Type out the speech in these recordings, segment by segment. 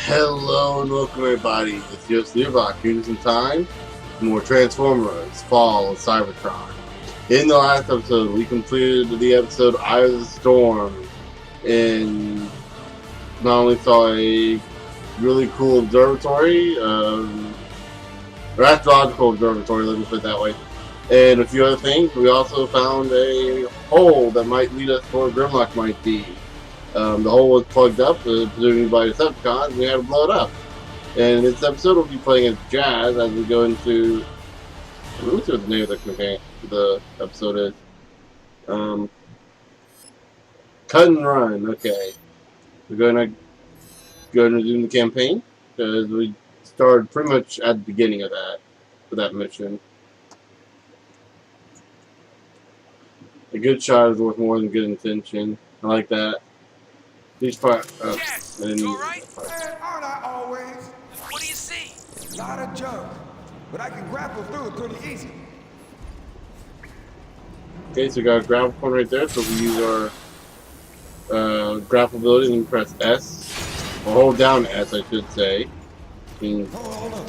Hello and welcome everybody. It's just Learbach here some time. More Transformers, Fall of Cybertron. In the last episode, we completed the episode Eye of the Storm and not only saw a really cool observatory, or astrological observatory, let me put it that way, and a few other things. We also found a hole that might lead us to where Grimlock might be. The hole was plugged up, presumably by Decepticons, and we had to blow it up. And in this episode, we'll be playing as Jazz as we go into... Let me see what the name of the episode is. Cut and Run, okay. We're going to resume the campaign, because we started pretty much at the beginning of that, for that mission. A good shot is worth more than good intention. I like that. These fire. Yes, you alright? Aren't I always? What do you see? A lot of junk, but I can grapple through it pretty easy. Okay, so we got a grapple point right there, so we use our grapple ability and press S. Or hold down S, I should say. Hold on.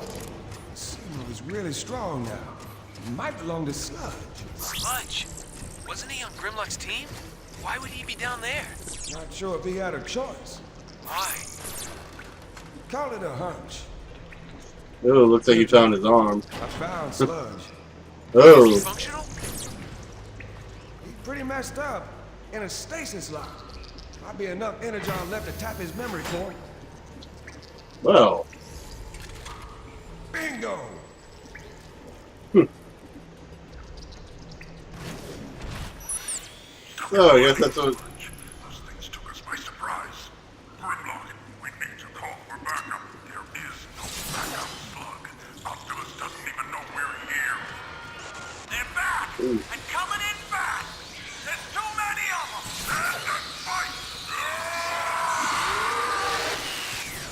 The signal is really strong now. It might belong to Sludge. Sludge? Wasn't he on Grimlock's team? Why would he be down there? Not sure if he had a choice. Why? Call it a hunch. Oh, looks like he found his arm. I found Sludge. Oh. Is he functional? He's pretty messed up in a stasis lock. Might be enough energon left to tap his memory core. Well. Bingo! Oh, I guess that's what... Those things took us by surprise. Grimlock, we need to call for backup. There is no backup, Slug. Optimus doesn't even know we're here. They're back! Ooh. And coming in fast! There's too many of them! Stand and fight!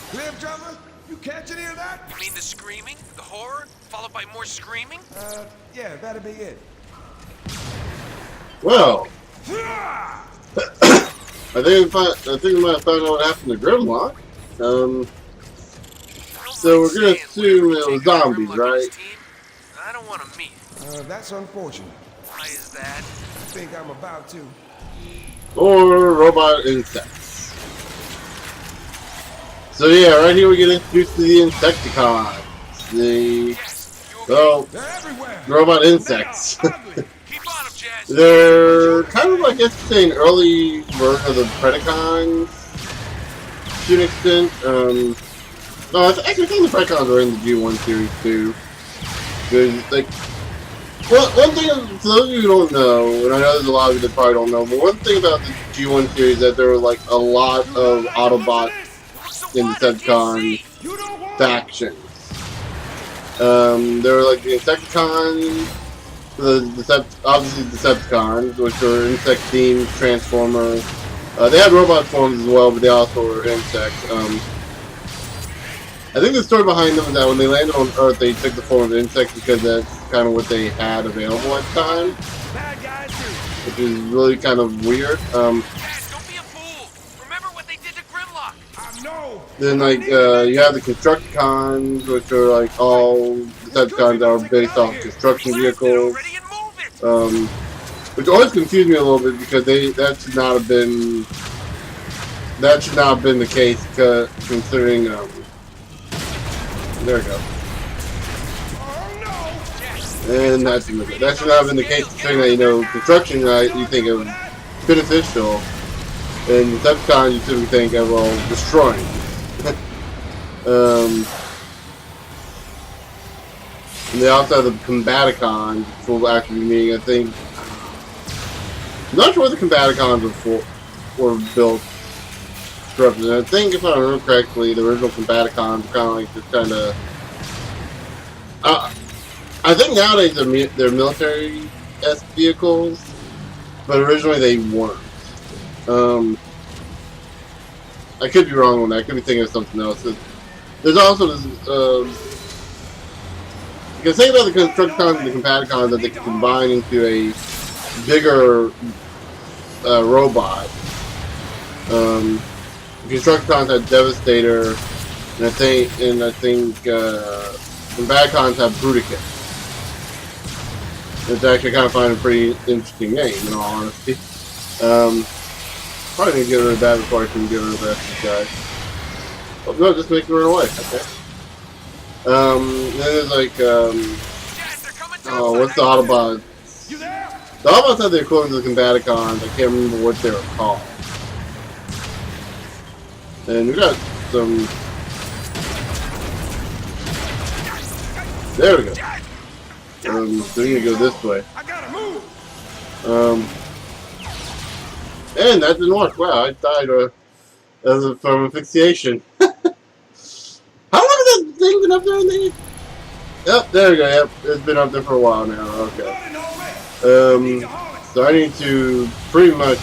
Cliff Jumper, you catch any of that? You mean the screaming? The horror? Followed by more screaming? Yeah, that'd be it. Well. I think we might have found out what happened to Grimlock. So we're gonna assume it was zombies, right? I don't want to meet. That's unfortunate. Why is that? I think I'm about to. Or robot insects. So yeah, right here we get introduced to the Insecticons. The They're everywhere. robot insects. Keep on him, Jazz. They're kind of, I guess, an early version of the Predacons to an extent. No, I think the Predacons are in the G1 series too. There's like, well, one thing for those of you who don't know, and I know there's a lot of you that probably don't know, but one thing about the G1 series is that there were like a lot of Autobot and Decepticon factions. There were like the Insecticons, obviously Decepticons, which are insect-themed Transformers. They had robot forms as well, but they also were insects. I think the story behind them is that when they landed on Earth, they took the form of insects because that's kind of what they had available at the time, which is really kind of weird. Jazz, don't be a fool. Remember what they did to Grimlock. I know. Then, like, you have the Constructicons, which are like all Decepticons that are based off construction vehicles. Which always confused me a little bit because that should not have been the case, considering there we go. And that should not have been the case, considering that, you know, construction, you think of beneficial, and Decepticons you typically think of, well, destroying. And they also have the Combaticons, which will actually be meaning, I think. I'm not sure what the Combaticons were built to represent. I think, if I remember correctly, the original Combaticons were kind of like just kind of. I think nowadays they're military-esque vehicles, but originally they weren't. I could be wrong on that. I could be thinking of something else. There's also this. You can say about the Constructicons and the Combaticons that they can combine into a bigger robot. Constructicons had Devastator, And I think Combaticons have Bruticus. It's actually kind of find a pretty interesting name, in all honesty. Probably need to get rid of that before I can get rid of the rest of these guys. Oh no, just make it run away. Okay. Then there's like oh, what's the Autobot? The Autobots have the equivalent of the Combaticons. I can't remember what they were called. And we got some. There we go. So we need to go this way. And that didn't work. Wow, I died from asphyxiation. How long has that thing been up there in the... Yep, there we go. Yep, it's been up there for a while now. Okay. So I need to pretty much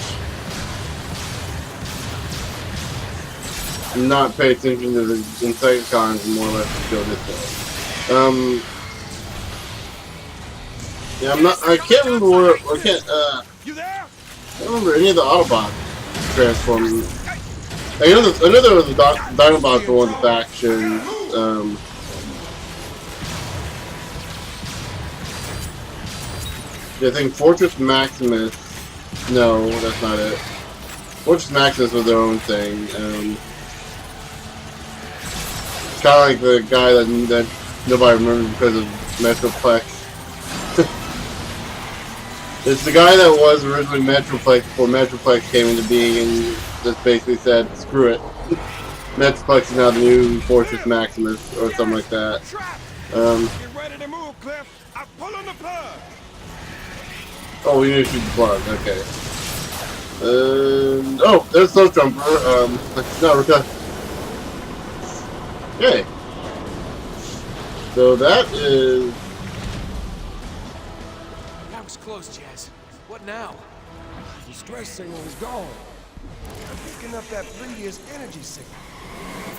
not pay attention to the Insecticons and more or less go this way. Yeah, I can't remember where. I can't remember any of the Autobots transforming. I know there was the Dinobots were one of the factions. I think Fortress Maximus. No, that's not it. Fortress Maximus was their own thing. Kind of like the guy that nobody remembers because of Metroplex. It's the guy that was originally Metroplex before Metroplex came into being and just basically said, screw it. Metroplex is now the new Fortress Maximus or something like that. Get ready to move, Cliff. I'm pulling the plug. Oh, we need to shoot the plug. Okay. Oh, there's Snow Jumper. No, we're done. Okay. So that is... That was close, Jazz. What now? The stress signal is gone. I'm picking up that previous energy signal.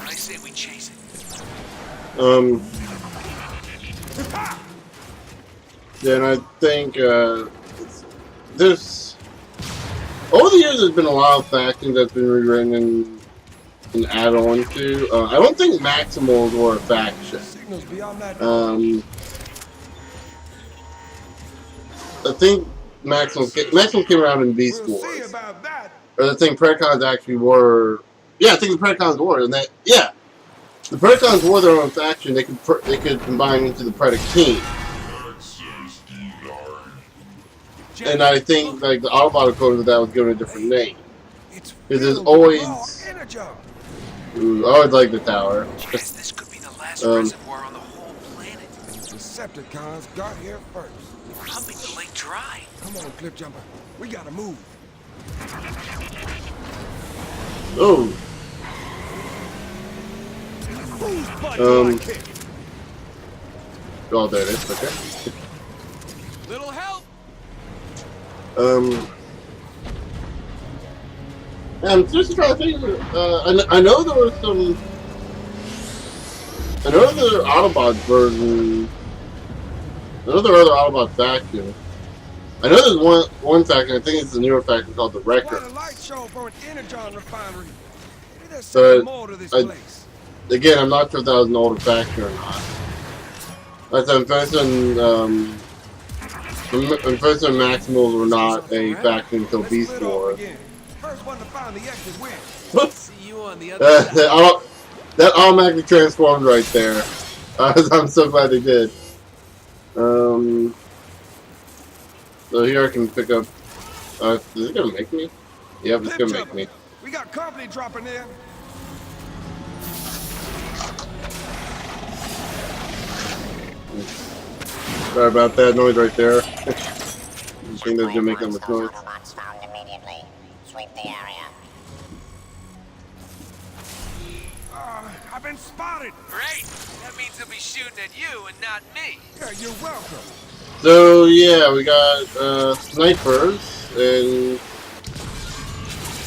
I say we chase it. Then I think, there's... Over the years, there's been a lot of factions that's been rewritten and added on to. I don't think Maximals were a faction. Signals beyond that. I think Maximals came around in Beast We'll Wars. see about that. Or I think Predacons actually were... Yeah, I think the Predacons were. And that, yeah. The Predacons were their own faction. They could combine into the Predac team. And I think like the Autobot equivalent of that was given a different name. Because there's always... Ooh, I always like the tower. Jazz, this could be the last reservoir on the whole planet. Decepticons got here first. We're pumping the lake dry. Come on, Cliff Jumper. We gotta move. Oh. Oh, there it is. Okay. Little help. I'm just trying to think. I know there was some. I know there are Autobot version. I know there are other Autobot factions. I know there's one faction. I think it's a newer faction called the Wrecker. What a light show for an Energon refinery. Maybe there's But something more to this place. Again, I'm not sure if that was an older faction or not. Like I'm guessing, Maximals were not a faction until Let's Beast split off Wars. again. First one to find the exit wins. See you on the other side. That automatically transformed right there. I'm so glad they did. So here I can pick up. Is it gonna make me? Yep, it's gonna make me. We got company dropping in. Sorry about that noise right there. I think that's gonna make that much noise. I've been spotted. Great. That means they'll be shooting at you and not me. Yeah, you're welcome. So yeah, we got snipers and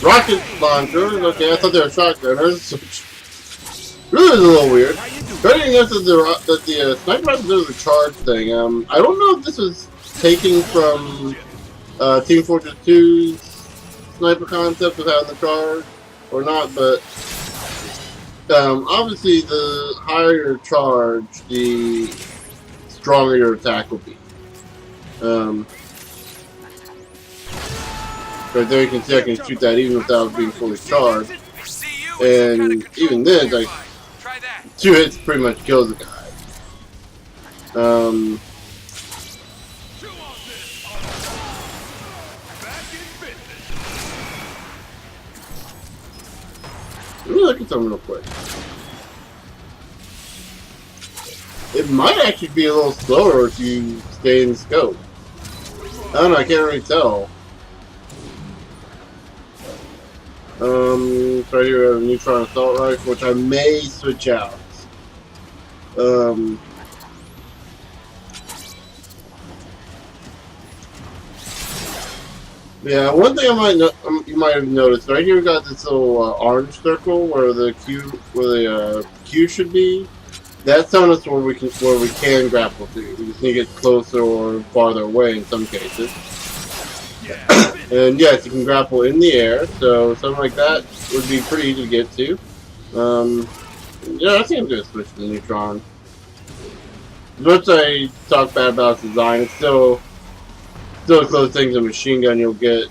rocket launchers. Okay, I thought they were shotgunners. Really is a little weird. Starting out that the sniper rifle does a charge thing. I don't know if this was taken from Team Fortress 2's sniper concept of having the charge or not, but Obviously, the higher your charge, the stronger your attack will be. Right there, you can see I can shoot that even without being fully charged. And even then, like, 2 hits pretty much kills the guy. Let me look at something real quick. It might actually be a little slower if you stay in the scope. I don't know, I can't really tell. Right here we have a neutron assault rifle, which I may switch out. Yeah, one thing you might have noticed right here we got this little orange circle where the Q should be. That's telling us where we can grapple to. We just need to get closer or farther away in some cases. And yes, you can grapple in the air, so something like that would be pretty easy to get to. Yeah, I think I'm gonna switch to the neutron. As much as I talk bad about its design, it's still the closest thing to a machine gun you'll get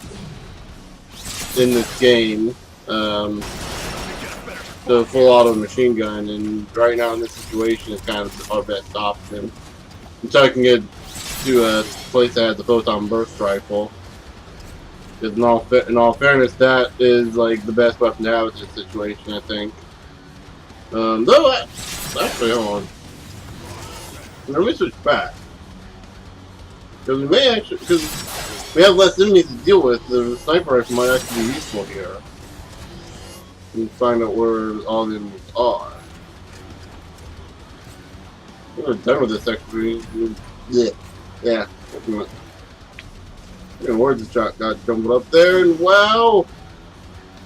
in this game. The full auto machine gun, and right now in this situation, it's kind of our best option. Until I can get to a place that has the photon burst rifle. Because in all fairness, that is like the best weapon to have in this situation, I think. Though, actually, hold on. Let me switch back. Because we may actually, because we have less enemies to deal with, the sniper rifle might actually be useful here. And find out where all the enemies are. We're done with this actually. Yeah. Where's the shot got jumbled up there, and wow!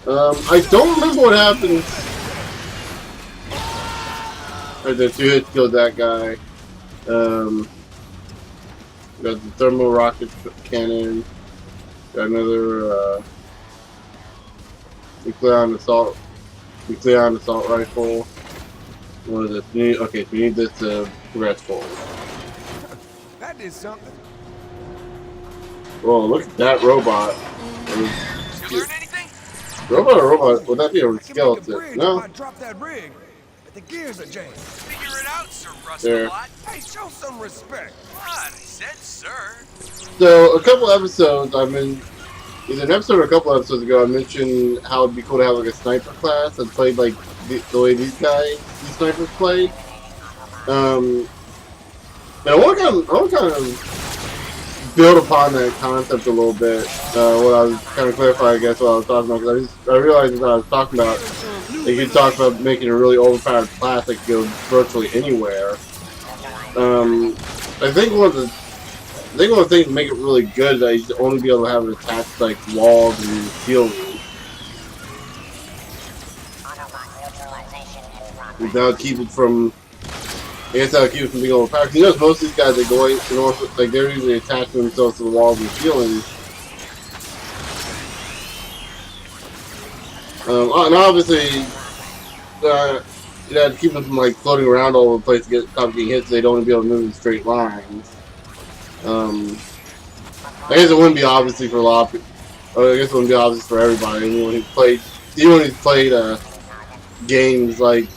I don't remember what happened. Right there, 2 hits killed that guy. Got the thermal rocket cannon. Got another nucleon assault rifle. What is this? Okay, so we need this to progress forward. That did something. Whoa, look at that robot. You learn anything? Robot? Would that be a I can make a skeleton? bridge No? if I drop that rig, but the gears are jammed. Figure it out, Sir There. Rustalot. Hey, show some respect. What? I said, sir. So, a couple episodes, either an episode or a couple episodes ago, I mentioned how it'd be cool to have like a sniper class that played like the way these snipers play. And I want to kind of build upon that concept a little bit. What I was kind of clarifying, I guess, what I was talking about, because I realized that I was talking about, like, you talk about making a really overpowered class that could go virtually anywhere. I think one of the things to make it really good is that you should only be able to have it attached to, like, walls and ceilings. Without keeping from, I guess that'll keep it from being overpowered. You notice most of these guys, they go in order, like, they're usually attaching themselves to the walls and ceilings. And obviously, you have to keep them from like floating around all over the place to stop getting hit, so they'd only be able to move in straight lines. I guess it wouldn't be obviously for a lot of people. I guess it wouldn't be obvious for everybody. Anyone who's played games like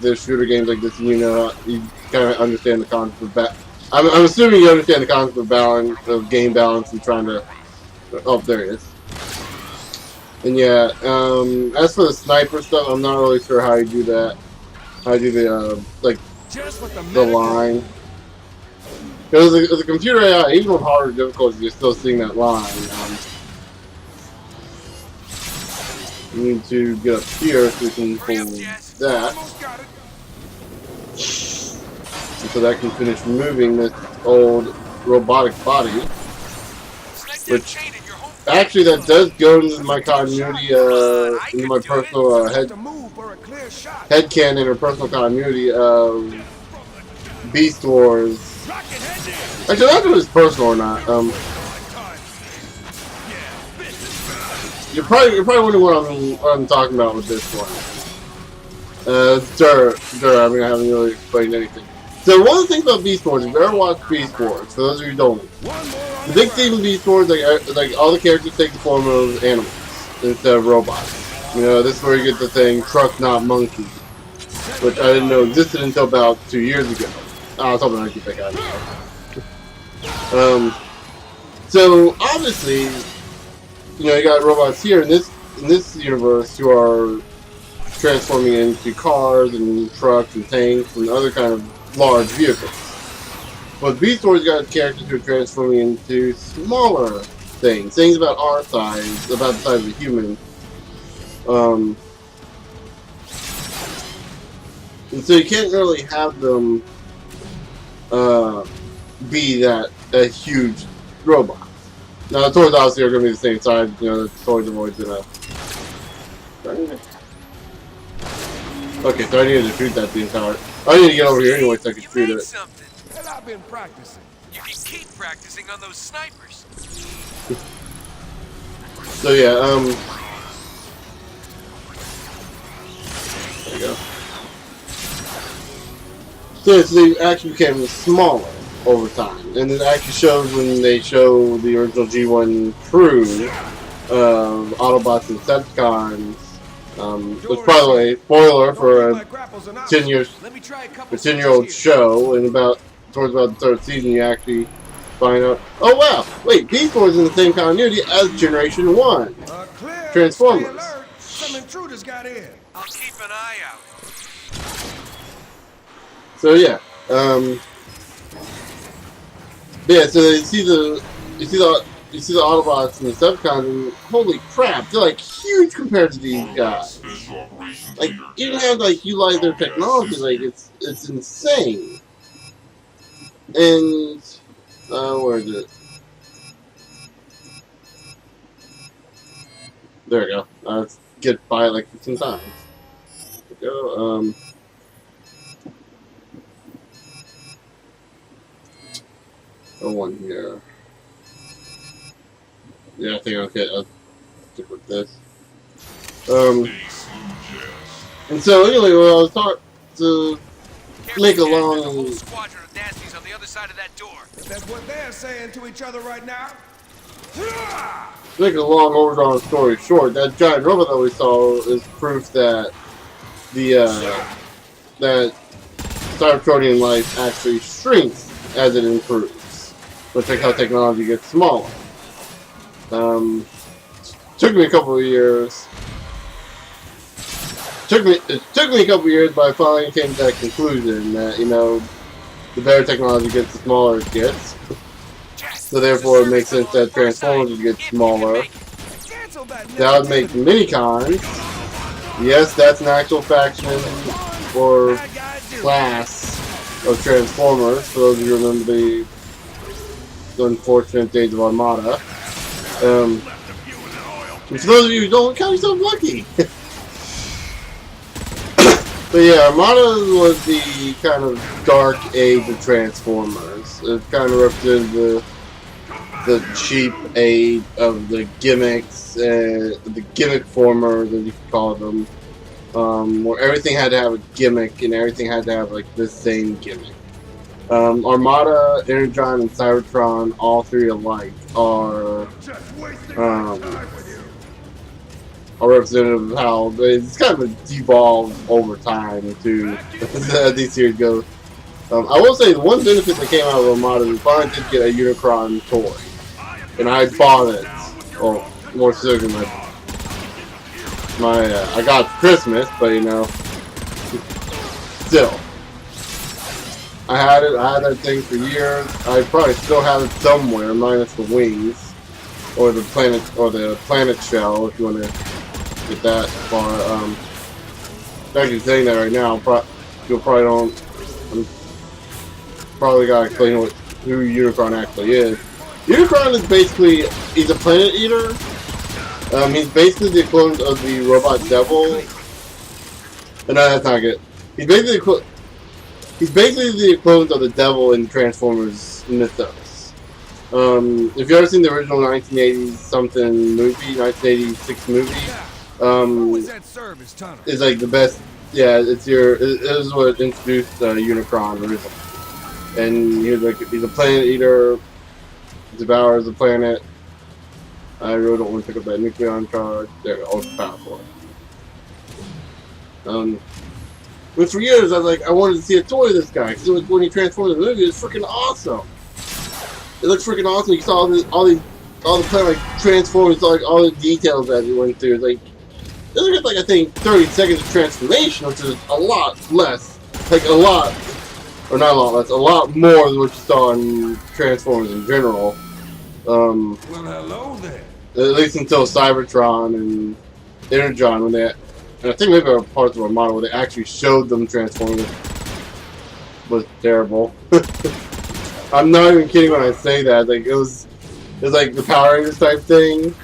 the shooter games like this, you kind of understand the concept of I'm assuming you understand the concept of game balance and trying to. Oh, there it is. And yeah, as for the sniper stuff, I'm not really sure how you do that. How you do the line. Because as a computer AI, even with harder difficulties, you're still seeing that line. You need to get up here so we can pull that. And so that can finish moving this old robotic body. Which, actually, that does go into my continuity, into my personal headcanon or personal continuity of Beast Wars. Actually, I don't know if it's personal or not. You're probably wondering what I'm talking about with this one. Sure. I mean, I haven't really explained anything. So one of the things about Beast Wars, if you ever watched Beast Wars, for those of you who don't, the big theme of Beast Wars, like all the characters take the form of animals instead of robots. You know, this is where you get the thing, truck not monkey, which I didn't know existed until about 2 years ago. I was hoping I'd get that guy now. So obviously, you know, you got robots here in this universe who are transforming into cars and trucks and tanks and other kind of large vehicles. But Beast Wars got characters who are transforming into smaller things about our size, about the size of a human. And so you can't really have them be that a huge robot. Now the toys obviously are going to be the same size. You know, the toys are always gonna. Okay, so I needed to shoot that the entire. I need to get over here anyway so I can shoot it. Something. Well, I've been practicing. You can keep practicing on those snipers. So yeah, there you go. So they actually became smaller over time, and it actually shows when they show the original G1 crew of Autobots and Decepticons. Which, by the way, spoiler for a 10-year-old show, and towards about the third season, you actually find out. Oh wow! Wait, Beast Wars is in the same continuity as Generation 1 Transformers. Some intruders got in. I'll keep an eye out. So yeah, yeah. So you see the Autobots and the Decepticons, and holy crap, they're like huge compared to these guys. Like even have like utilize their technology, like it's insane. And where is it? There we go. Let's get by it like 15 times. There we go. One here. Yeah, I think I'll stick with this. And so anyway, well, I was talking to make a long. There's a whole squadron of nasties on the other side of that door. That's what they're saying to each other right now. Make a long, overdrawn story short. That giant robot that we saw is proof that that Cybertronian life actually shrinks as it improves. But check how technology gets smaller. Took me a couple of years. It took me a couple of years, but I finally came to that conclusion that, you know, the better technology gets, the smaller it gets. So therefore, it makes sense that Transformers would get smaller. That would make Minicons. Yes, that's an actual faction or class of Transformers. For those of you who remember the unfortunate days of Armada. And for those of you who don't, count yourself lucky. But yeah, Armada was the kind of dark age of Transformers. It kind of represented the cheap age of the gimmicks, the gimmick formers, as you could call them, where everything had to have a gimmick and everything had to have like the same gimmick. Armada, Energon, and Cybertron, all three alike, are representative of how it's kind of devolved over time to as these series go. I will say the one benefit that came out of Armada is we finally did get a Unicron toy, and I bought it. Well, more specifically, I got it for Christmas, but you know, still. I had that thing for years. I probably still have it somewhere, minus the wings, or the planet shell, if you want to get that far. Actually saying that right now, you'll probably don't. I'm probably gotta explain who Unicron actually is. Unicron is basically he's a planet eater. He's basically the equivalent of the robot devil. No, that's not good. He's basically the equivalent of the devil in Transformers mythos. If you've ever seen the original 1980s something movie, 1986 movie, is like the best Yeah, it's your. It is what introduced Unicron originally, and he's a planet eater, devours the planet. I really don't want to pick up that nucleon charge. They're ultra powerful. But for years, I was like, I wanted to see a toy of this guy because when he transformed in the movie, it's freaking awesome. It looks freaking awesome. You saw all the planet like transform. You saw like all the details that he went through. It's like. They get like I think 30 seconds of transformation, which is a lot less, like a lot, or not a lot less, a lot more than what you saw in Transformers in general. Well, hello there. At least until Cybertron and Energon, when they, and I think maybe there were parts of Armada where they actually showed them transforming. Was terrible. I'm not even kidding when I say that. Like it was like the Power Rangers type thing.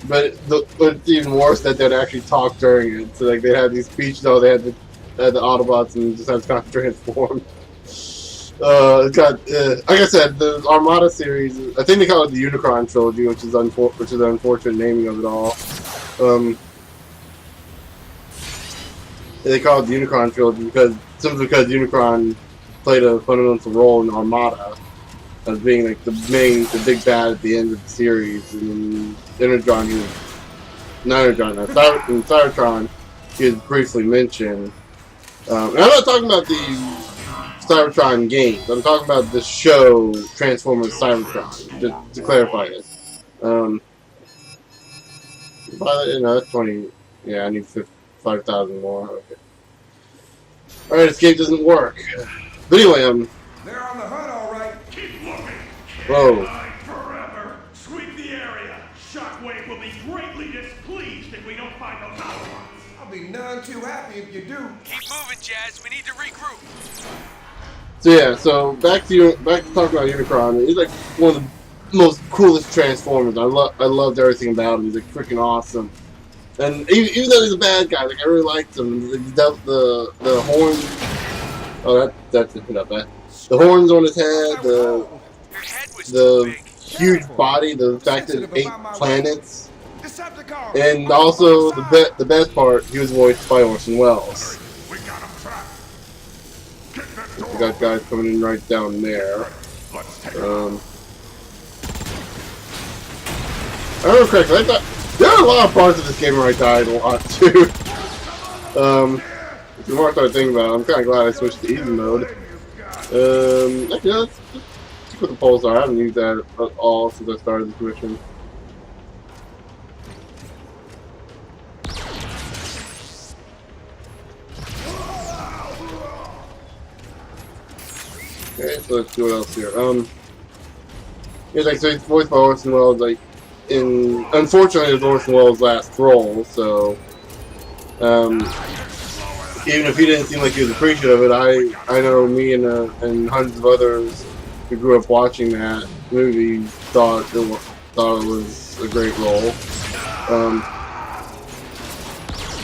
But it's even worse that they'd actually talk during it. So like they had these speeches, they had the Autobots and just had to kind of transform. It's got like I said, the Armada series. I think they call it the Unicron trilogy, which is the unfortunate naming of it all. They call it the Unicron trilogy simply because Unicron played a fundamental role in Armada as being like the big bad at the end of the series, and Cybertron, he was briefly mentioned. And I'm not talking about the Cybertron games. I'm talking about the show Transformers Cybertron. Just to clarify this. That's 20. Yeah, I need 5,000 more. Okay. All right, escape doesn't work. But anyway, They're on the hunt, all right. Keep looking. Whoa. Forever. Sweep the area. Shockwave will be greatly displeased if we don't find those Autobots. I'll be none too happy if you do. Keep moving, Jazz. We need to regroup. So yeah, so back to talking about Unicron. He's like one of the most coolest Transformers. I loved everything about him. He's like freaking awesome. And even though he's a bad guy, like I really liked him. The horn. Oh, that's not bad. The horns on his head, the huge body, the fact that it ate planets, and also the best part, he was voiced by Orson Welles. We got him trapped. We got guys coming in right down there. I remember correctly, I thought there are a lot of parts of this game where I died a lot too. The more I started thinking about it, I'm kind of glad I switched to easy mode. Actually, let's stick with the pulsar. I haven't used that at all since I started this mission. Okay, so let's see what else here. Yeah, like so he's voiced by Orson Welles. Like, unfortunately, it's Orson Welles' last role. So, even if he didn't seem like he was appreciative of it, I know me and hundreds of others who grew up watching that movie thought it was a great role.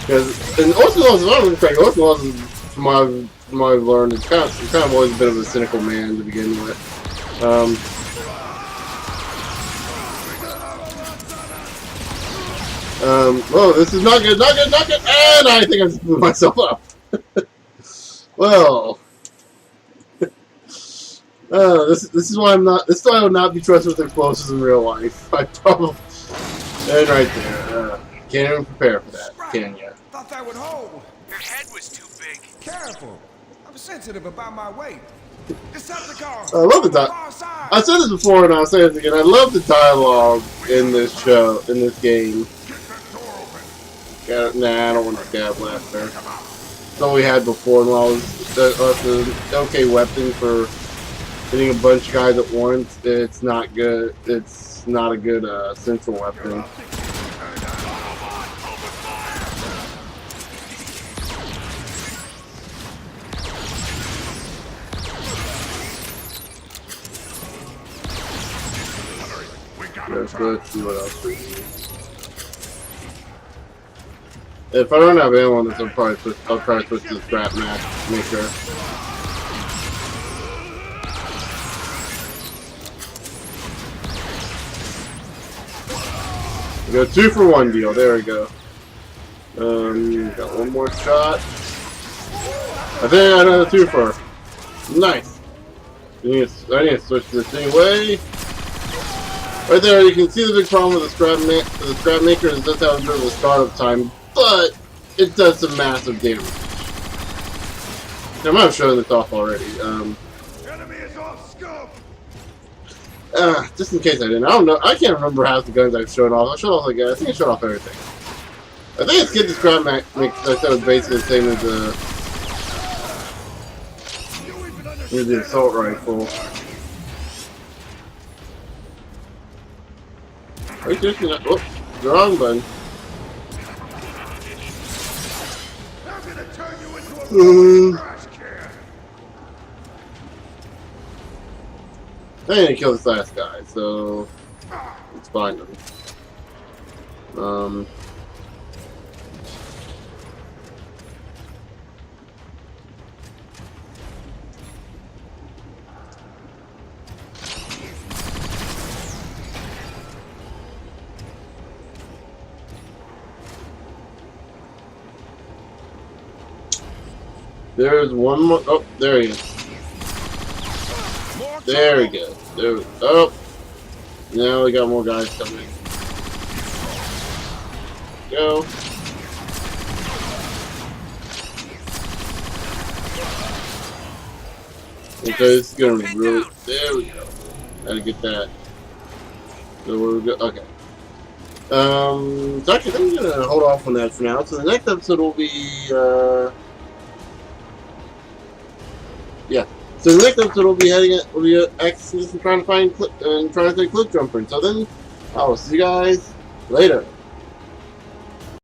Because and Orson Welles, if I remember correctly, Orson Welles, from what I've learned, it's kind of always a bit of a cynical man to begin with. Whoa, this is not good, and I think I just blew myself up. Well, this is why this is why I would not be trusted with explosives in real life. I probably, and right there, can't even prepare for that, can you? Thought that would hold. Your head was too big. Careful. I'm sensitive about my weight. Decepticons. I love the dialogue. I said this before, and I'll say it again. I love the dialogue in this show, in this game. Nah, I don't want the Stab Blaster. That's all we had before, and all was an okay weapon for hitting a bunch of guys at once. It's not good. It's not a good central weapon. Let's see what else we need. If I don't have ammo on this, I'll try to switch to the scrap match maker. We got 2-for-1 deal. There we go. Got one more shot. I think I got another twofer. Nice. I need to switch this thing away. Right there, you can see the big problem with the scrap maker is it does have a bit of a startup time, but it does some massive damage. I might have shown this off already. Enemy is off scope. Just in case I didn't. I don't know. I can't remember half the guns I've shown off. I showed off like I think I showed off everything. I think it's get the scrap maker. I said was basically the same as the assault rifle. Wait, just oh, the wrong button. I'm gonna turn you into a trash can. I need to kill this last guy, so let's find him. There's one more. Oh, there he is. There we go. There we go. Oh, now we got more guys coming. Go. Okay, it's gonna really. There we go. Gotta get that. So where we go? Okay. So actually, I'm gonna hold off on that for now. So the next episode will be. Yeah. So the next episode we'll be accessing this and trying to find trying to take Cliff Jumper. So then I will see you guys later.